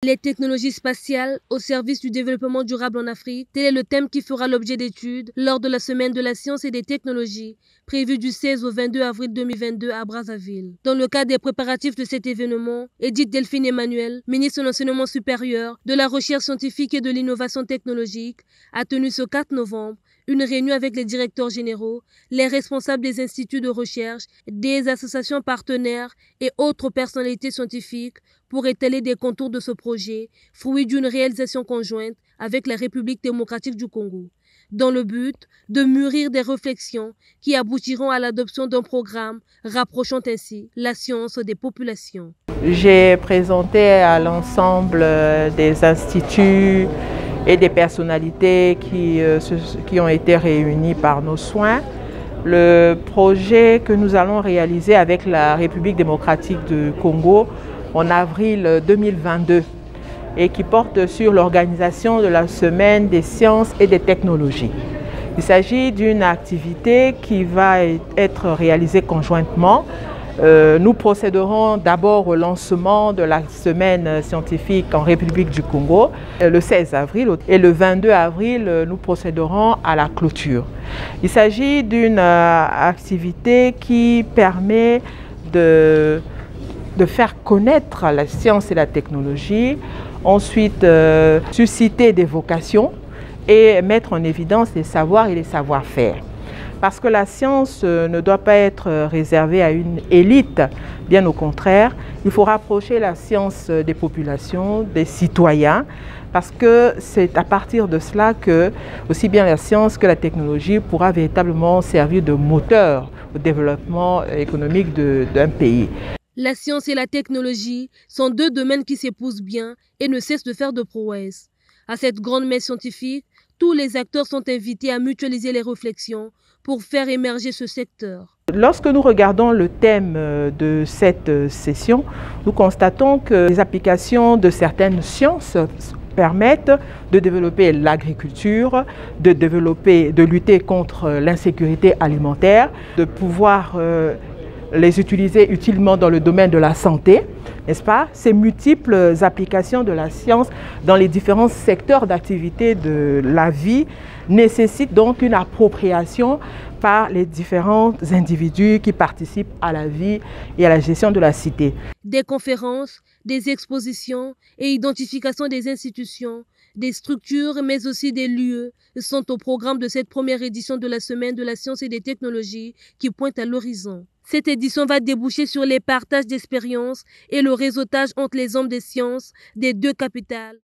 Les technologies spatiales au service du développement durable en Afrique, tel est le thème qui fera l'objet d'études lors de la Semaine de la science et des technologies, prévue du 16 au 22 avril 2022 à Brazzaville. Dans le cadre des préparatifs de cet événement, Edith Delphine Emmanuel, ministre de l'Enseignement supérieur, de la Recherche scientifique et de l'Innovation technologique, a tenu ce 4 novembre une réunion avec les directeurs généraux, les responsables des instituts de recherche, des associations partenaires et autres personnalités scientifiques pour étaler des contours de ce projet, fruit d'une réalisation conjointe avec la République démocratique du Congo, dans le but de mûrir des réflexions qui aboutiront à l'adoption d'un programme rapprochant ainsi la science des populations. J'ai présenté à l'ensemble des instituts et des personnalités qui ont été réunies par nos soins le projet que nous allons réaliser avec la République démocratique du Congo en avril 2022 et qui porte sur l'organisation de la Semaine des sciences et des technologies. Il s'agit d'une activité qui va être réalisée conjointement. Nous procéderons d'abord au lancement de la semaine scientifique en République du Congo le 16 avril et le 22 avril, nous procéderons à la clôture. Il s'agit d'une activité qui permet de faire connaître la science et la technologie, ensuite susciter des vocations et mettre en évidence les savoirs et les savoir-faire. Parce que la science ne doit pas être réservée à une élite, bien au contraire, il faut rapprocher la science des populations, des citoyens, parce que c'est à partir de cela que aussi bien la science que la technologie pourra véritablement servir de moteur au développement économique d'un pays. La science et la technologie sont deux domaines qui s'épousent bien et ne cessent de faire de prouesses. À cette grande messe scientifique, tous les acteurs sont invités à mutualiser les réflexions pour faire émerger ce secteur. Lorsque nous regardons le thème de cette session, nous constatons que les applications de certaines sciences permettent de développer l'agriculture, de lutter contre l'insécurité alimentaire, de pouvoir les utiliser utilement dans le domaine de la santé, n'est-ce pas? Ces multiples applications de la science dans les différents secteurs d'activité de la vie nécessitent donc une appropriation par les différents individus qui participent à la vie et à la gestion de la cité. Des conférences, des expositions et identification des institutions, des structures mais aussi des lieux sont au programme de cette première édition de la Semaine de la science et des technologies qui pointe à l'horizon. Cette édition va déboucher sur les partages d'expériences et le réseautage entre les hommes des sciences des deux capitales.